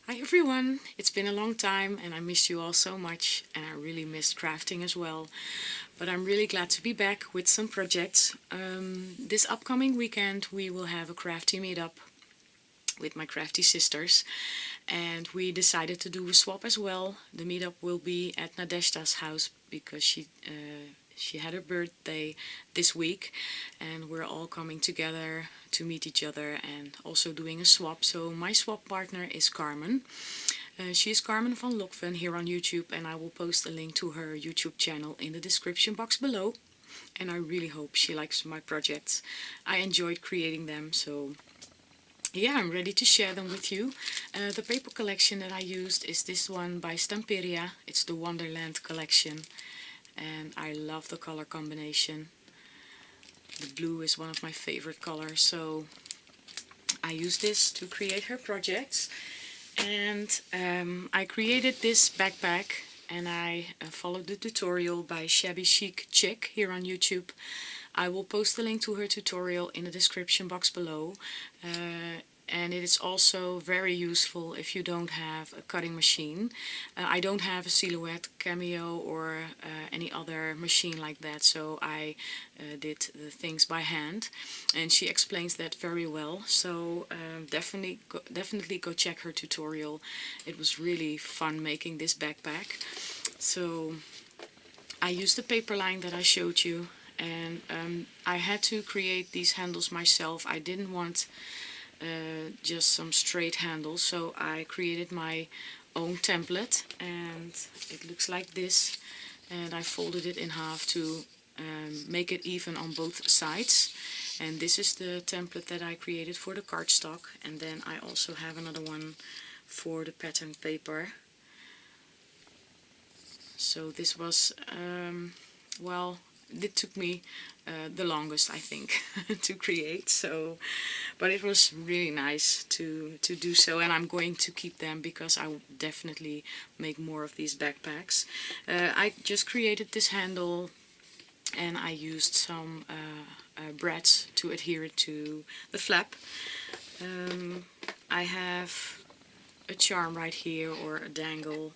Hi everyone, it's been a long time and I missed you all so much and I really missed crafting as well. But I'm really glad to be back with some projects. This upcoming weekend we will have a crafty meetup with my crafty sisters and we decided to do a swap as well. The meetup will be at Nadeshda's house because she had her birthday this week and we're all coming together to meet each other and also doing a swap. So my swap partner is Carmen. She is Carmen van Lokven here on YouTube and I will post a link to her YouTube channel in the description box below. And I really hope she likes my projects. I enjoyed creating them, so yeah, I'm ready to share them with you. The paper collection that I used is this one by Stamperia. It's the Wonderland collection and I love the color combination. The blue is one of my favorite colors, so I used this to create her projects. And I created this backpack and I followed the tutorial by Shabby Chic Chick here on YouTube. I will post the link to her tutorial in the description box below. And it is also very useful if you don't have a cutting machine. I don't have a Silhouette, Cameo or any other machine like that, so I did the things by hand and she explains that very well. So definitely go check her tutorial. It was really fun making this backpack. So I used the paper line that I showed you and I had to create these handles myself. I didn't want just some straight handles, so I created my own template and it looks like this, and I folded it in half to make it even on both sides. And this is the template that I created for the cardstock, and then I also have another one for the pattern paper. So this was well, it took me the longest, I think, to create. So, but it was really nice to do so, and I'm going to keep them because I will definitely make more of these backpacks. I just created this handle and I used some brads to adhere it to the flap. I have a charm right here, or a dangle,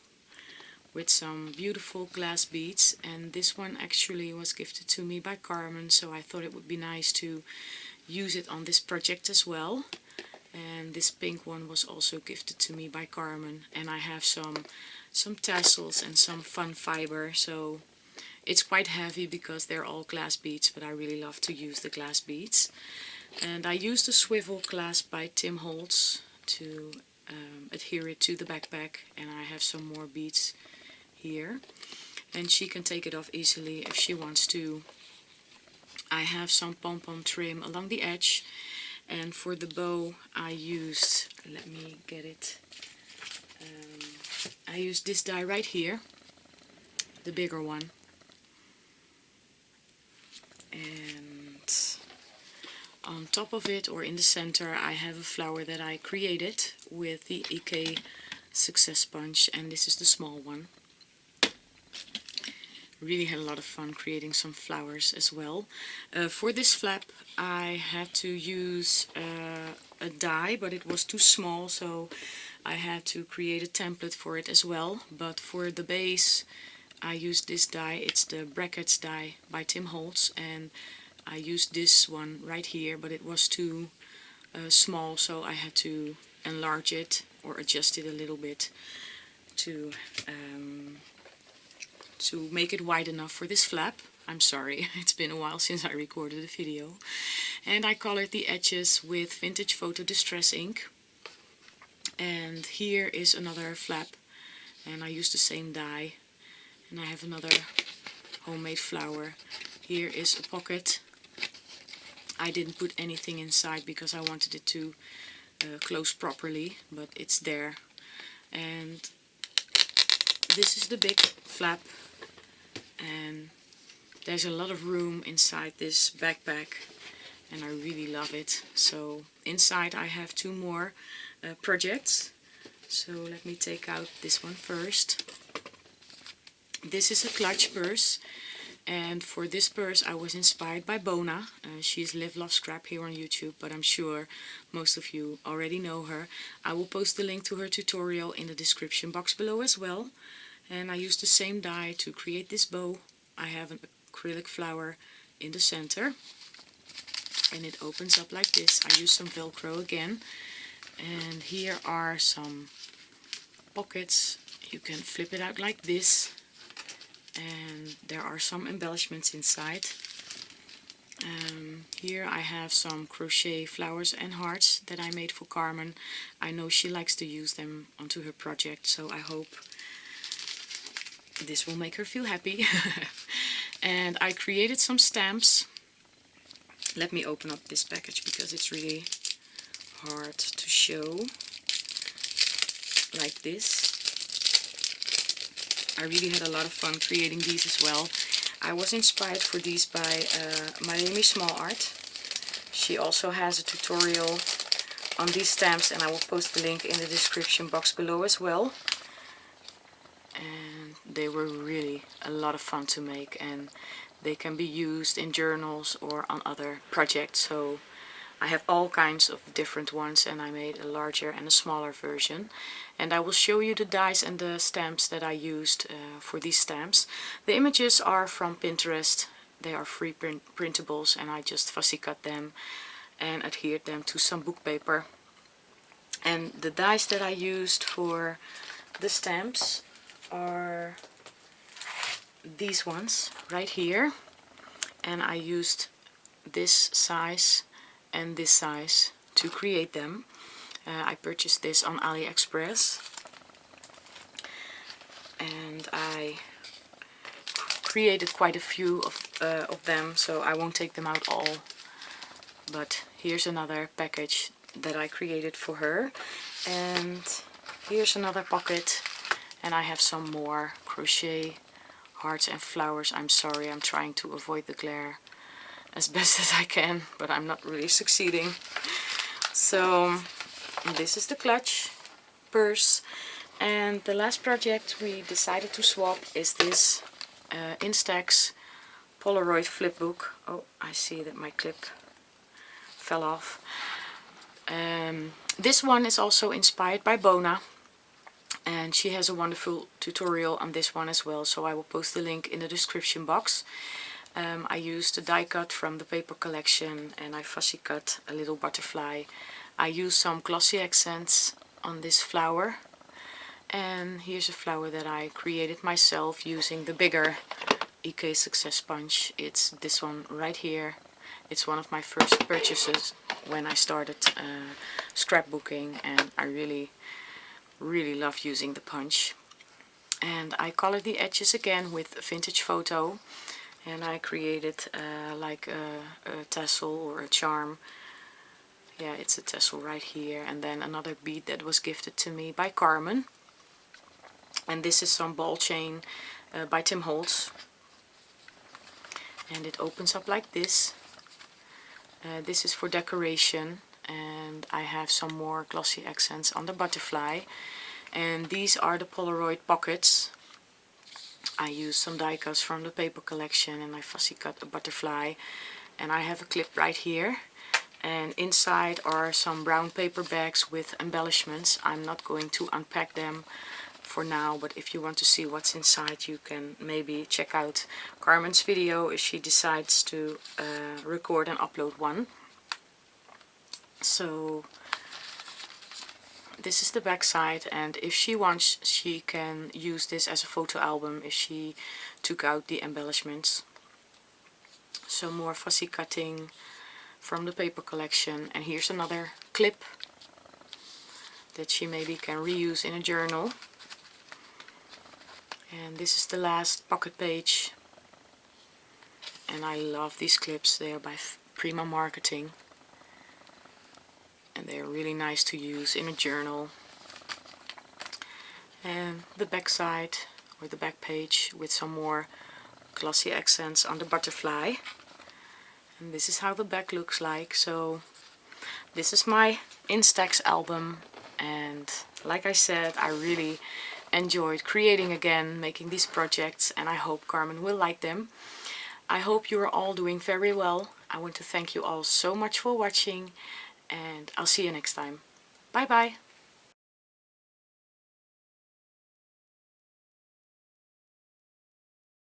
with some beautiful glass beads, and this one actually was gifted to me by Carmen, so I thought it would be nice to use it on this project as well. And this pink one was also gifted to me by Carmen, and I have some tassels and some fun fiber, so it's quite heavy because they're all glass beads, but I really love to use the glass beads. And I used a swivel clasp by Tim Holtz to adhere it to the backpack, and I have some more beads here and she can take it off easily if she wants to. I have some pom-pom trim along the edge, and for the bow I used, let me get it, I used this die right here, the bigger one, and on top of it, or in the center, I have a flower that I created with the EK Success Sponge, and this is the small one. Really had a lot of fun creating some flowers as well. For this flap I had to use a die, but it was too small, so I had to create a template for it as well. But for the base I used this die. It's the brackets die by Tim Holtz, and I used this one right here, but it was too small, so I had to enlarge it or adjust it a little bit to make it wide enough for this flap. I'm sorry, it's been a while since I recorded a video. And I colored the edges with Vintage Photo Distress ink. And here is another flap, and I used the same die. And I have another homemade flower. Here is a pocket. I didn't put anything inside because I wanted it to close properly, but it's there. And this is the big flap, and there's a lot of room inside this backpack and I really love it. So inside I have two more projects. So let me take out this one first. This is a clutch purse, And for this purse I was inspired by Bona. She's Live Love Scrap here on YouTube, but I'm sure most of you already know her. I will post the link to her tutorial in the description box below as well. And I used the same die to create this bow. I have an acrylic flower in the center and it opens up like this. I use some Velcro again, and here are some pockets. You can flip it out like this, and there are some embellishments inside. Here I have some crochet flowers and hearts that I made for Carmen. I know she likes to use them onto her project, so I hope this will make her feel happy. And I created some stamps. Let me open up this package because it's really hard to show. Like this. I really had a lot of fun creating these as well. I was inspired for these by Miami Small Art. She also has a tutorial on these stamps, and I will post the link in the description box below as well. And they were really a lot of fun to make, and they can be used in journals or on other projects. So I have all kinds of different ones, and I made a larger and a smaller version. And I will show you the dies and the stamps that I used for these stamps. The images are from Pinterest. They are free printables, and I just fussy cut them and adhered them to some book paper. And the dies that I used for the stamps are these ones right here. And I used this size and this size to create them. I purchased this on AliExpress, and I created quite a few of them, so I won't take them out all. But here's another package that I created for her, and here's another pocket, and I have some more crochet hearts and flowers. I'm sorry, I'm trying to avoid the glare as best as I can, but I'm not really succeeding. So this is the clutch purse, and the last project we decided to swap is this Instax Polaroid flipbook. Oh, I see that my clip fell off. This one is also inspired by Bona, and she has a wonderful tutorial on this one as well, so I will post the link in the description box. I used a die cut from the paper collection, and I fussy cut a little butterfly. I used some glossy accents on this flower, and here's a flower that I created myself using the bigger EK Success sponge. It's this one right here. It's one of my first purchases when I started scrapbooking, and I really love using the punch. And I colored the edges again with a vintage photo, and I created like a tassel or a charm. Yeah, it's a tassel right here, and then another bead that was gifted to me by Carmen. And this is some ball chain by Tim Holtz, and it opens up like this. This is for decoration, and I have some more glossy accents on the butterfly. And these are the Polaroid pockets. I used some die cuts from the paper collection, and I fussy cut a butterfly, and I have a clip right here. And inside are some brown paper bags with embellishments. I'm not going to unpack them for now, but if you want to see what's inside, you can maybe check out Carmen's video if she decides to record and upload one. So this is the back side, and if she wants, she can use this as a photo album if she took out the embellishments. So more fussy cutting from the paper collection, and here's another clip that she maybe can reuse in a journal. And this is the last pocket page, and I love these clips. They are by Prima Marketing, and they are really nice to use in a journal. And the back side, or the back page, with some more glossy accents on the butterfly. And this is how the back looks like. So this is my Instax album, and like I said, I really enjoyed creating again, making these projects, and I hope Carmen will like them. I hope you are all doing very well. I want to thank you all so much for watching, and I'll see you next time. Bye bye!